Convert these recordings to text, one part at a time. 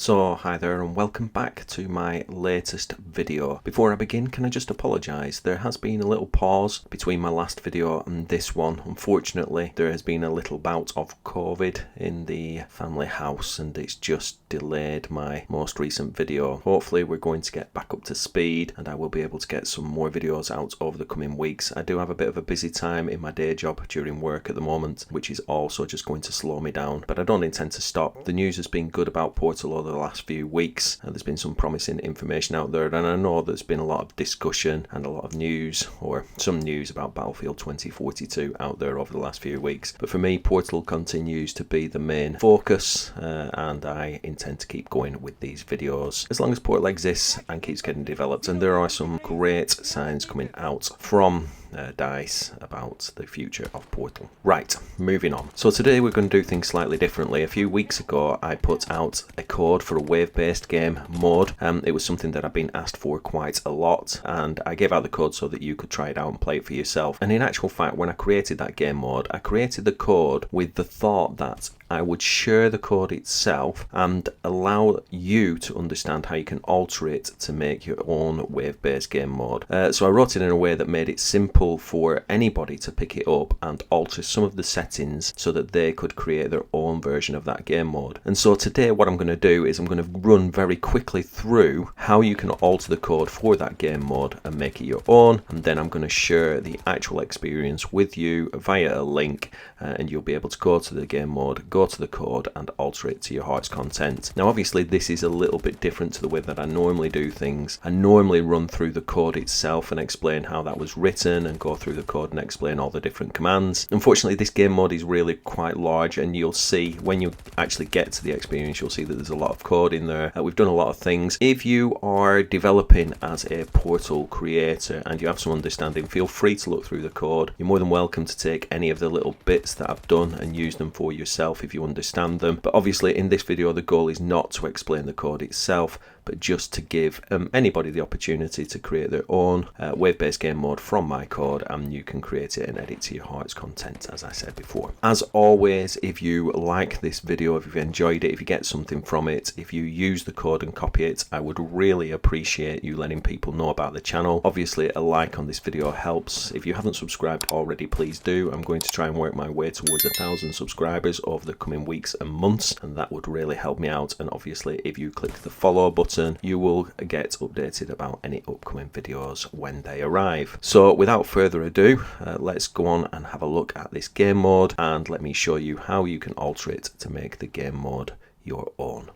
So hi there and welcome back to my latest video. Before I begin, can I just apologise? There has been a little pause between my last video and this one. Unfortunately, there has been a little bout of COVID in the family house and it's just delayed my most recent video. Hopefully we're going to get back up to speed and I will be able to get some more videos out over the coming weeks. I do have a bit of a busy time in my day job during work at the moment, which is also just going to slow me down, but I don't intend to stop. The news has been good about Portal over the last few weeks. There's been some promising information out there, and I know there's been a lot of discussion and a lot of news, or some news about Battlefield 2042 out there over the last few weeks. But for me, Portal continues to be the main focus, and I intend to keep going with these videos as long as Portal exists and keeps getting developed. And there are some great signs coming out from DICE about the future of Portal. Right, moving on. So today we're going to do things slightly differently. A few weeks ago I put out a code for a wave-based game mode. It was something that I've been asked for quite a lot, and I gave out the code so that you could try it out and play it for yourself. And in actual fact, when I created that game mode, I created the code with the thought that I would share the code itself and allow you to understand how you can alter it to make your own wave-based game mode. So I wrote it in a way that made it simple for anybody to pick it up and alter some of the settings so that they could create their own version of that game mode. And so today what I'm going to do is I'm going to run very quickly through how you can alter the code for that game mode and make it your own, and then I'm going to share the actual experience with you via a link, and you'll be able to go to the game mode, go to the code and alter it to your heart's content. Now obviously this is a little bit different to the way that I normally do things. I normally run through the code itself and explain how that was written and go through the code and explain all the different commands. Unfortunately, this game mode is really quite large, and you'll see when you actually get to the experience, you'll see that there's a lot of code in there. We've done a lot of things. If you are developing as a Portal creator and you have some understanding, feel free to look through the code. You're more than welcome to take any of the little bits that I've done and use them for yourself if you understand them. But obviously in this video the goal is not to explain the code itself, but just to give anybody the opportunity to create their own wave-based game mode from my code, and you can create it and edit to your heart's content, as I said before. As always, if you like this video, if you've enjoyed it, if you get something from it, if you use the code and copy it, I would really appreciate you letting people know about the channel. Obviously a like on this video helps. If you haven't subscribed already, please do. I'm going to try and work my way towards 1,000 subscribers over the coming weeks and months, and that would really help me out. And obviously if you click the follow button, you will get updated about any upcoming videos when they arrive. So without further ado, let's go on and have a look at this game mode, and let me show you how you can alter it to make the game mode your own.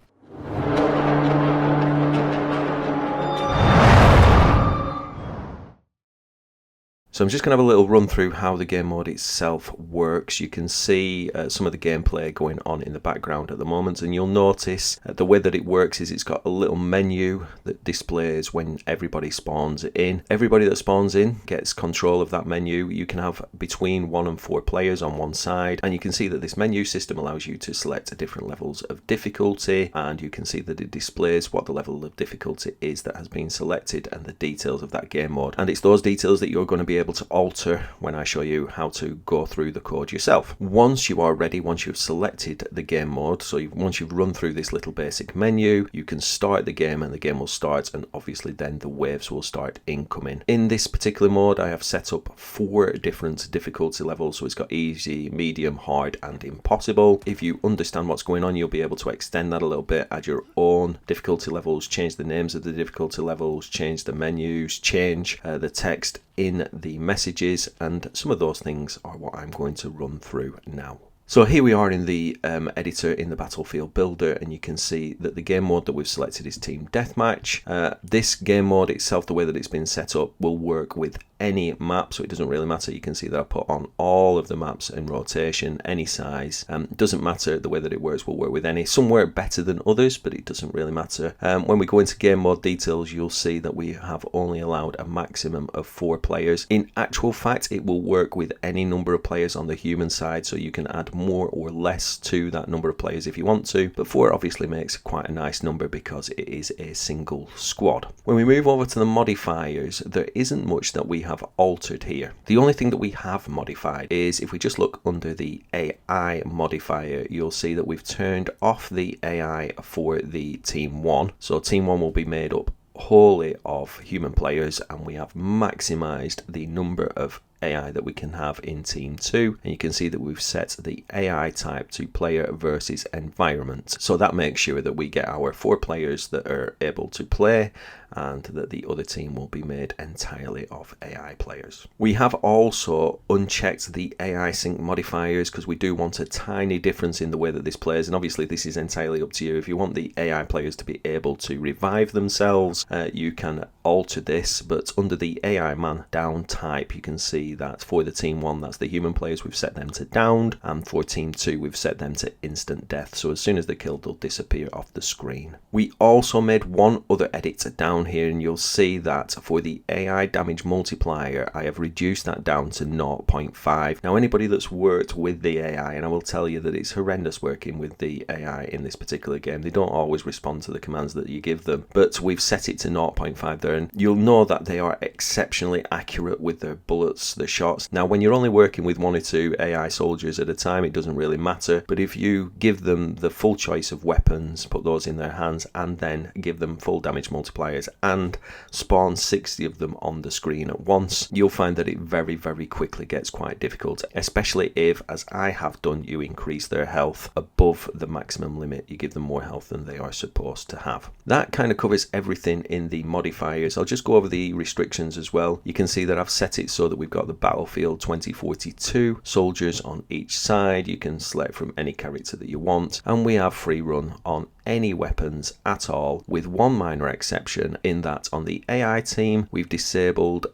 So I'm just going to have a little run through how the game mode itself works. You can see some of the gameplay going on in the background at the moment, and you'll notice the way that it works is it's got a little menu that displays when everybody spawns in. Everybody that spawns in gets control of that menu. You can have between 1 and 4 players on one side, and you can see that this menu system allows you to select different levels of difficulty, and you can see that it displays what the level of difficulty is that has been selected and the details of that game mode. And it's those details that you're going to be able to alter when I show you how to go through the code yourself. Once you are ready, once you've selected the game mode, so once you've run through this little basic menu, you can start the game and the game will start, and obviously then the waves will start incoming. In this particular mode I have set up 4 different difficulty levels, so it's got easy, medium, hard and impossible. If you understand what's going on, you'll be able to extend that a little bit, add your own difficulty levels, change the names of the difficulty levels, change the menus, change the text in the messages, and some of those things are what I'm going to run through now. So here we are in the editor in the Battlefield Builder, and you can see that the game mode that we've selected is Team Deathmatch. This game mode itself, the way that it's been set up, will work with any map, so it doesn't really matter. You can see that I put on all of the maps in rotation, any size. Doesn't matter, the way that it works will work with any. Some work better than others, but it doesn't really matter. When we go into game mode details, you'll see that we have only allowed a maximum of 4 players. In actual fact, it will work with any number of players on the human side, so you can add more or less to that number of players if you want to, but 4 obviously makes quite a nice number because it is a single squad. When we move over to the modifiers, there isn't much that we have altered here. The only thing that we have modified is if we just look under the AI modifier, you'll see that we've turned off the AI for the Team 1. So Team 1 will be made up wholly of human players, and we have maximized the number of AI that we can have in Team 2, and you can see that we've set the AI type to player versus environment. So that makes sure that we get our 4 players that are able to play, and that the other team will be made entirely of AI players. We have also unchecked the AI sync modifiers because we do want a tiny difference in the way that this plays, and obviously this is entirely up to you. If you want the AI players to be able to revive themselves, you can alter this, but under the AI man down type, you can see that for the Team 1, that's the human players, we've set them to downed, and for Team 2, we've set them to instant death. So as soon as they're killed, they'll disappear off the screen. We also made one other edit down here, and you'll see that for the AI damage multiplier, I have reduced that down to 0.5. Now, anybody that's worked with the AI, and I will tell you that it's horrendous working with the AI in this particular game. They don't always respond to the commands that you give them, but we've set it to 0.5 there, and you'll know that they are exceptionally accurate with their bullets, their shots. Now, when you're only working with 1 or 2 AI soldiers at a time, it doesn't really matter, but if you give them the full choice of weapons, put those in their hands, and then give them full damage multipliers and spawn 60 of them on the screen at once, you'll find that it very, very quickly gets quite difficult, especially if, as I have done, you increase their health above the maximum limit. You give them more health than they are supposed to have. That kind of covers everything in the modifiers. I'll just go over the restrictions as well. You can see that I've set it so that we've got the battlefield 2042 soldiers on each side. You can select from any character that you want, and we have free run on any weapons at all, with one minor exception in that on the AI team we've disabled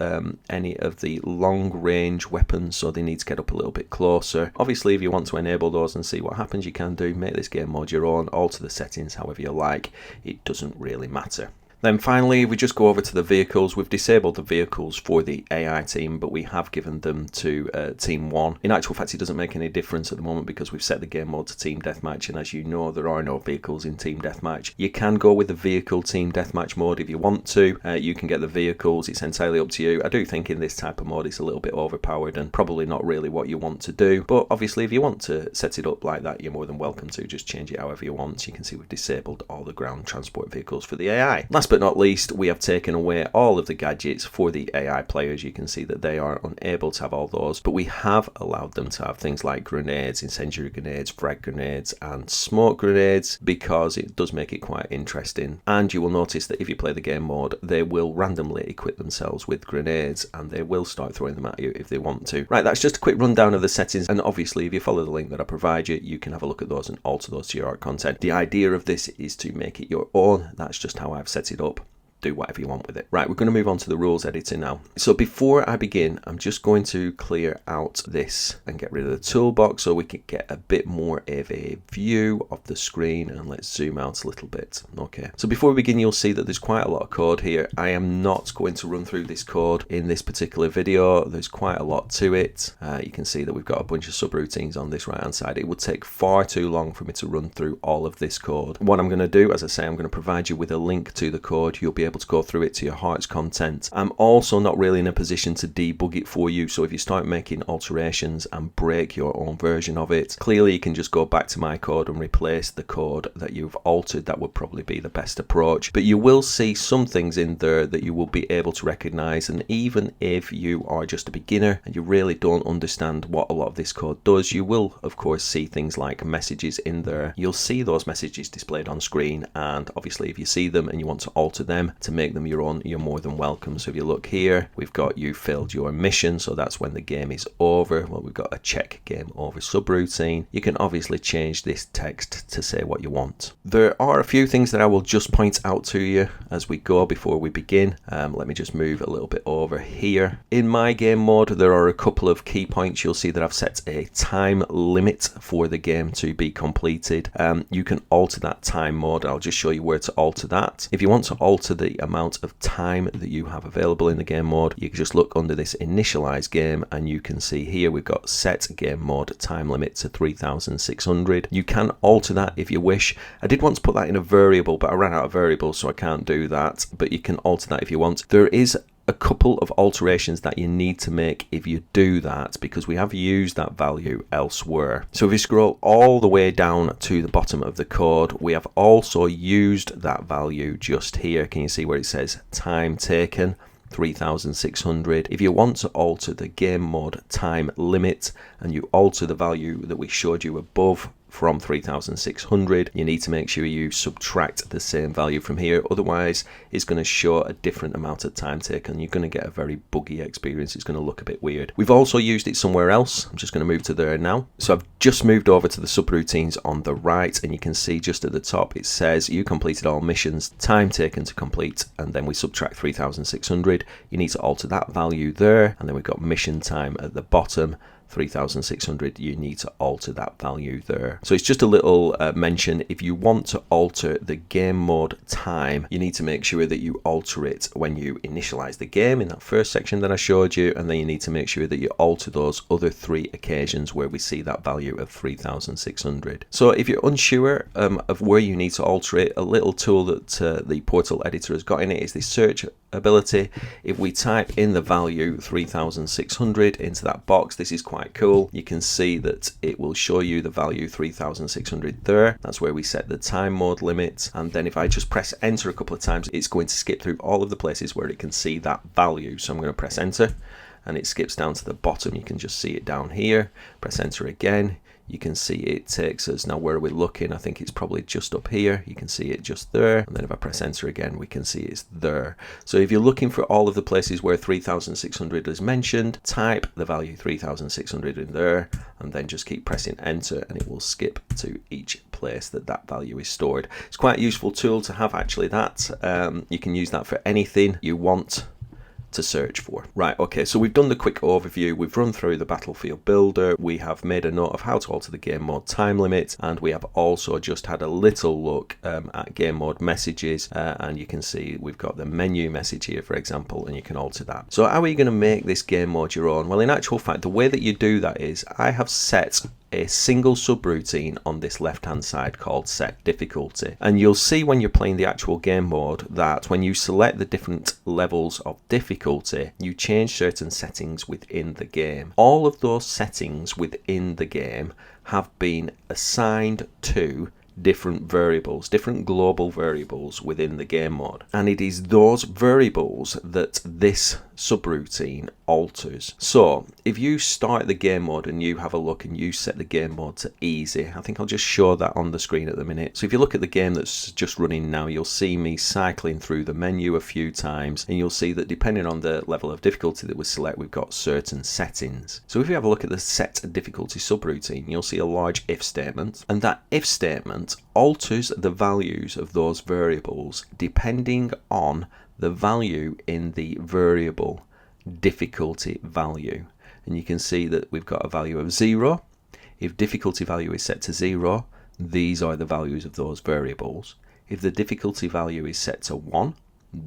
any of the long range weapons, so they need to get up a little bit closer. Obviously, if you want to enable those and see what happens, you can do. Make this game mode your own, alter the settings however you like, it doesn't really matter. Then finally, if we just go over to the vehicles, we've disabled the vehicles for the AI team, but we have given them to Team 1. In actual fact, it doesn't make any difference at the moment because we've set the game mode to Team Deathmatch, and as you know, there are no vehicles in Team Deathmatch. You can go with the vehicle Team Deathmatch mode if you want to. You can get the vehicles, it's entirely up to you. I do think in this type of mode it's a little bit overpowered and probably not really what you want to do, but obviously if you want to set it up like that, you're more than welcome to. Just change it however you want. You can see we've disabled all the ground transport vehicles for the AI. Last but not least, we have taken away all of the gadgets for the AI players. You can see that they are unable to have all those, but we have allowed them to have things like grenades, incendiary grenades, frag grenades, and smoke grenades, because it does make it quite interesting. And you will notice that if you play the game mode, they will randomly equip themselves with grenades, and they will start throwing them at you if they want to. Right, that's just a quick rundown of the settings, and obviously if you follow the link that I provide you, you can have a look at those and alter those to your art content. The idea of this is to make it your own. That's just how I've set it up. Do whatever you want with it. Right, we're going to move on to the rules editor now. So before I begin, I'm just going to clear out this and get rid of the toolbox so we can get a bit more of a view of the screen, and let's zoom out a little bit. Okay, so before we begin, you'll see that there's quite a lot of code here. I am not going to run through this code in this particular video. There's quite a lot to it. You can see that we've got a bunch of subroutines on this right hand side. It would take far too long for me to run through all of this code. What I'm going to do, as I say, I'm going to provide you with a link to the code. You'll be able to go through it to your heart's content. I'm also not really in a position to debug it for you, so if you start making alterations and break your own version of it, clearly you can just go back to my code and replace the code that you've altered. That would probably be the best approach, but you will see some things in there that you will be able to recognize, and even if you are just a beginner and you really don't understand what a lot of this code does, you will of course see things like messages in there. You'll see those messages displayed on screen, and obviously if you see them and you want to alter them to make them your own, you're more than welcome. So if you look here, we've got you failed your mission, so that's when the game is over. Well, we've got a check game over subroutine. You can obviously change this text to say what you want. There are a few things that I will just point out to you as we go before we begin. Let me just move a little bit over here. In my game mode, there are a couple of key points. You'll see that I've set a time limit for the game to be completed. You can alter that time mode. I'll just show you where to alter that. If you want to alter the amount of time that you have available in the game mode, you can just look under this initialize game and you can see here we've got set game mode time limit to 3600. You can alter that if you wish. I did want to put that in a variable, but I ran out of variables, so I can't do that, but you can alter that if you want. There is a couple of alterations that you need to make if you do that, because we have used that value elsewhere. So if you scroll all the way down to the bottom of the code, we have also used that value just here. Can you see where it says time taken 3600? If you want to alter the game mode time limit and you alter the value that we showed you above from 3600, you need to make sure you subtract the same value from here, otherwise it's going to show a different amount of time taken. You're going to get a very buggy experience. It's going to look a bit weird. We've also used it somewhere else. I'm just going to move to there now. So I've just moved over to the subroutines on the right, and you can see just at the top it says you completed all missions, time taken to complete, and then we subtract 3600. You need to alter that value there, and then we've got mission time at the bottom, 3600. You need to alter that value there. So it's just a little mention. If you want to alter the game mode time, you need to make sure that you alter it when you initialize the game in that first section that I showed you, and then you need to make sure that you alter those other 3 occasions where we see that value of 3600. So if you're unsure of where you need to alter it, a little tool that the portal editor has got in it is this search ability. If we type in the value 3600 into that box, this is quite cool. You can see that it will show you the value 3600 there. That's where we set the time mode limit, and then if I just press enter a couple of times, it's going to skip through all of the places where it can see that value. So I'm going to press enter and it skips down to the bottom. You can just see it down here. Press enter again. You can see it takes us, now where are we looking? I think it's probably just up here. You can see it just there. And then if I press enter again, we can see it's there. So if you're looking for all of the places where 3600 is mentioned, type the value 3600 in there, and then just keep pressing enter and it will skip to each place that that value is stored. It's quite a useful tool to have, actually, that. You can use that for anything you want to search for. Right, okay, so we've done the quick overview, we've run through the Battlefield Builder, we have made a note of how to alter the game mode time limit, and we have also just had a little look at game mode messages, and you can see we've got the menu message here, for example, and you can alter that. So how are you going to make this game mode your own? Well, in actual fact, the way that you do that is I have set a single subroutine on this left hand side called set difficulty, and you'll see when you're playing the actual game mode that when you select the different levels of difficulty, you change certain settings within the game. All of those settings within the game have been assigned to different variables, different global variables within the game mode, and it is those variables that this subroutine alters. So if you start the game mode and you have a look and you set the game mode to easy, I think I'll just show that on the screen at the minute. So if you look at the game that's just running now, you'll see me cycling through the menu a few times, and you'll see that depending on the level of difficulty that we select, we've got certain settings. So if you have a look at the set difficulty subroutine, you'll see a large if statement, and that if statement alters the values of those variables depending on the value in the variable difficulty value. And you can see that we've got a value of 0. If difficulty value is set to 0, these are the values of those variables. If the difficulty value is set to 1,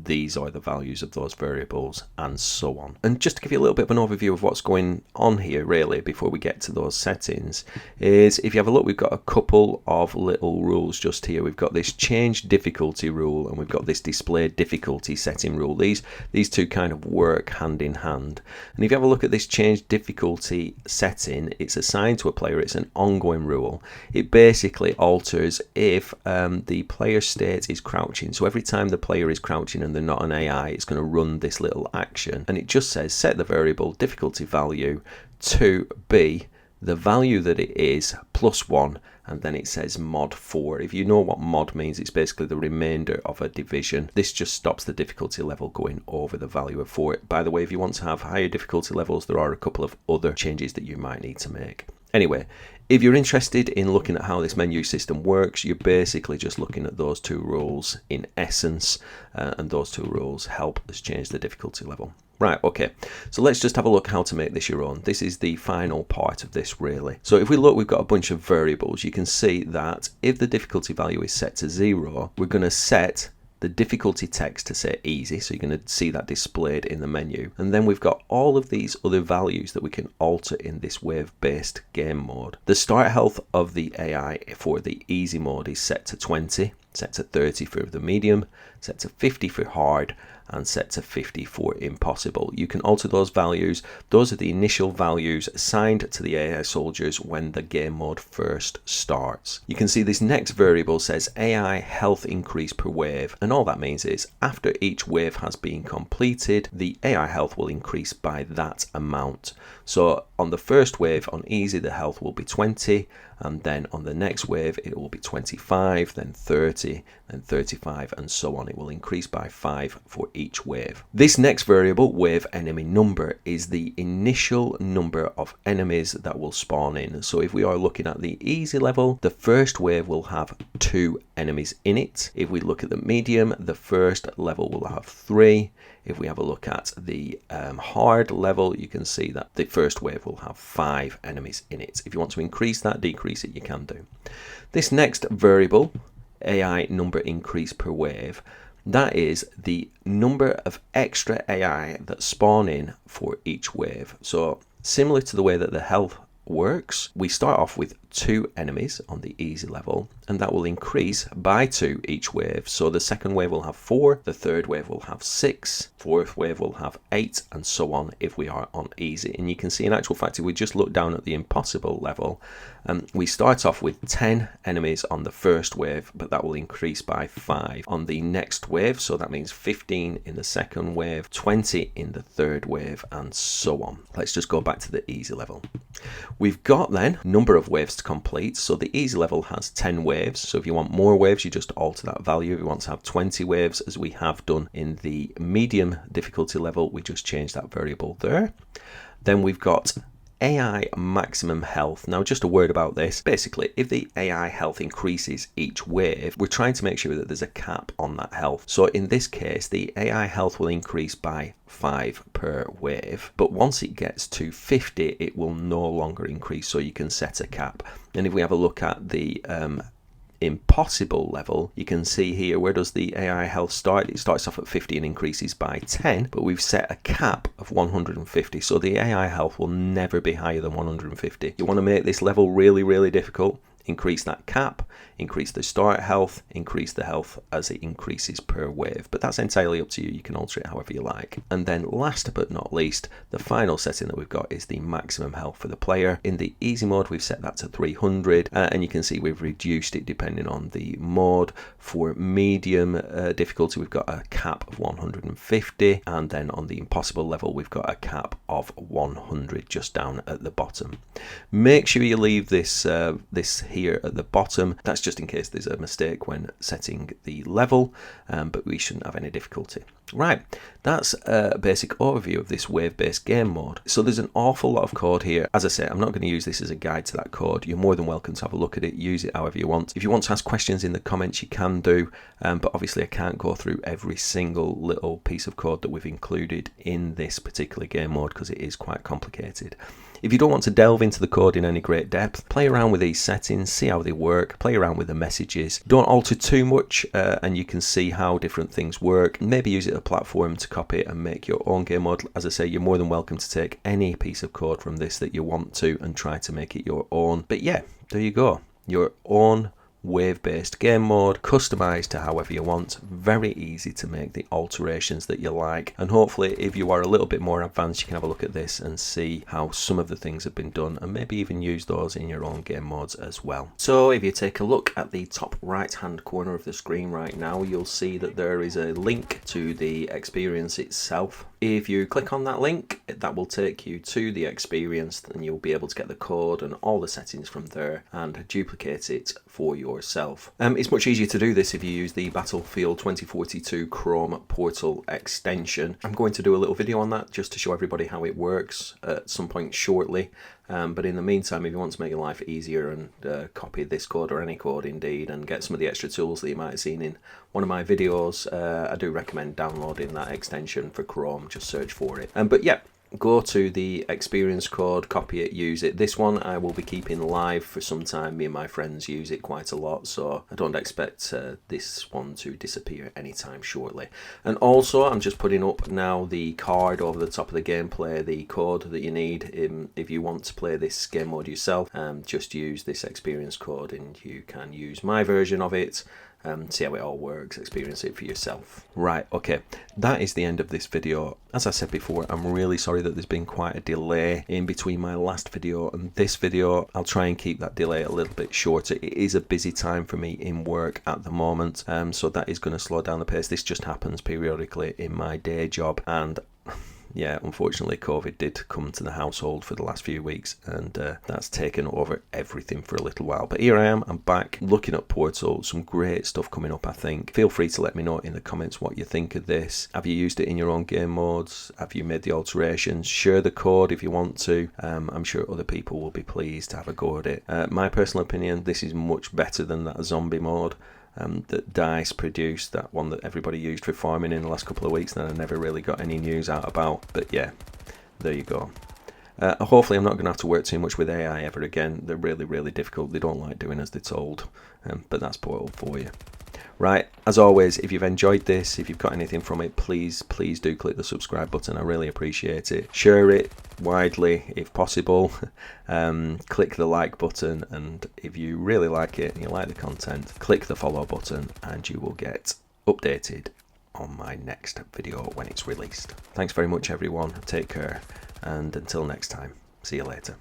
these are the values of those variables, and so on. And just to give you a little bit of an overview of what's going on here, really, before we get to those settings, is if you have a look, we've got a couple of little rules just here. We've got this change difficulty rule, and we've got this display difficulty setting rule. These two kind of work hand in hand. And if you have a look at this change difficulty setting, it's assigned to a player. It's an ongoing rule. It basically alters if the player state is crouching. So every time the player is crouching and they're not an AI, it's going to run this little action, and it just says set the variable difficulty value to be the value that it is plus 1, and then it says mod 4. If you know what mod means, it's basically the remainder of a division. This just stops the difficulty level going over the value of 4. By the way, if you want to have higher difficulty levels, there are a couple of other changes that you might need to make. Anyway, if you're interested in looking at how this menu system works, you're basically just looking at those two rules in essence, and those two rules help us change the difficulty level. Right, okay, so let's just have a look how to make this your own. This is the final part of this, really. So if we look, we've got a bunch of variables. You can see that if the difficulty value is set to 0, we're going to set the difficulty text to say easy, so you're going to see that displayed in the menu, and then we've got all of these other values that we can alter in this wave-based game mode. The start health of the AI for the easy mode is set to 20, set to 30 for the medium, set to 50 for hard, and set to 50 for impossible. You can alter those values. Those are the initial values assigned to the AI soldiers when the game mode first starts. You can see this next variable says AI health increase per wave, and all that means is after each wave has been completed, the AI health will increase by that amount. So on the first wave on easy, the health will be 20, and then on the next wave it will be 25, then 30, then 35, and so on. It will increase by 5 for each wave. This next variable, wave enemy number, is the initial number of enemies that will spawn in. So if we are looking at the easy level, the first wave will have 2 enemies in it. If we look at the medium, the first level will have 3. If we have a look at the hard level, you can see that the first wave will have 5 enemies in it. If you want to increase that, decrease it, you can do. This next variable, AI number increase per wave, that is the number of extra AI that spawn in for each wave. So similar to the way that the health works, we start off with 2 enemies on the easy level, and that will increase by 2 each wave. So the second wave will have 4, the third wave will have 6, fourth wave will have 8, and so on if we are on easy. And you can see in actual fact, if we just look down at the impossible level, we start off with 10 enemies on the first wave, but that will increase by 5 on the next wave. So that means 15 in the second wave, 20 in the third wave, and so on. Let's just go back to the easy level. We've got then number of waves to complete. So the easy level has 10 waves. So if you want more waves, you just alter that value. If you want to have 20 waves, as we have done in the medium difficulty level, we just change that variable there. Then we've got AI maximum health. Now, just a word about this. Basically, if the AI health increases each wave, we're trying to make sure that there's a cap on that health. So in this case, the AI health will increase by 5 per wave, but once it gets to 50, it will no longer increase, so you can set a cap. And if we have a look at the impossible level, you can see here, where does the AI health start? It starts off at 50 and increases by 10, but we've set a cap of 150, so the AI health will never be higher than 150. You want to make this level really, really difficult, increase that cap, increase the start health, increase the health as it increases per wave. But that's entirely up to you. You can alter it however you like. And then last but not least, the final setting that we've got is the maximum health for the player. In the easy mode, we've set that to 300, and you can see we've reduced it depending on the mode. For medium difficulty, we've got a cap of 150, and then on the impossible level, we've got a cap of 100 just down at the bottom. Make sure you leave this here at the bottom. That's just in case there's a mistake when setting the level, but we shouldn't have any difficulty. Right, that's a basic overview of this wave-based game mode. So there's an awful lot of code here. As I say, I'm not going to use this as a guide to that code. You're more than welcome to have a look at it, use it however you want. If you want to ask questions in the comments, you can do, but obviously I can't go through every single little piece of code that we've included in this particular game mode because it is quite complicated. If you don't want to delve into the code in any great depth, play around with these settings, see how they work, play around with the messages. Don't alter too much, and you can see how different things work. Maybe use it as a platform to copy it and make your own game mode. As I say, you're more than welcome to take any piece of code from this that you want to and try to make it your own. But yeah, there you go. Your own wave-based game mode, customized to however you want. Very easy to make the alterations that you like, and hopefully if you are a little bit more advanced, you can have a look at this and see how some of the things have been done, and maybe even use those in your own game modes as well. So if you take a look at the top right hand corner of the screen right now, you'll see that there is a link to the experience itself. If you click on that link, that will take you to the experience, and you'll be able to get the code and all the settings from there and duplicate it for yourself. It's much easier to do this if you use the Battlefield 2042 Chrome portal extension. I'm going to do a little video on that just to show everybody how it works at some point shortly. But in the meantime, if you want to make your life easier and copy this code or any code indeed and get some of the extra tools that you might have seen in one of my videos, I do recommend downloading that extension for Chrome. Just search for it. But yeah, go to the experience code, copy it, use it. This one I will be keeping live for some time. Me and my friends use it quite a lot, so I don't expect this one to disappear anytime shortly. And also I'm just putting up now the card over the top of the gameplay, the code that you need if you want to play this game mode yourself. Just use this experience code and you can use my version of it. See how it all works, experience it for yourself. Right, okay, that is the end of this video. As I said before, I'm really sorry that there's been quite a delay in between my last video and this video. I'll try and keep that delay a little bit shorter. It is a busy time for me in work at the moment, so that is going to slow down the pace. This just happens periodically in my day job, and yeah, unfortunately COVID did come to the household for the last few weeks, and that's taken over everything for a little while. But here I am, I'm back looking at Portal. Some great stuff coming up, I think. Feel free to let me know in the comments what you think of this. Have you used it in your own game modes? Have you made the alterations? Share the code if you want to. I'm sure other people will be pleased to have a go at it. My personal opinion, this is much better than that zombie mode that DICE produced, that one that everybody used for farming in the last couple of weeks that I never really got any news out about. But yeah, there you go. Hopefully I'm not going to have to work too much with AI ever again. They're really difficult. They don't like doing as they're told, but that's Portal for you. Right, as always, if you've enjoyed this, if you've got anything from it, please do click the subscribe button. I really appreciate it. Share it widely if possible. Click the like button, and if you really like it and you like the content, click the follow button and you will get updated on my next video when it's released. Thanks very much everyone, take care, and until next time, see you later.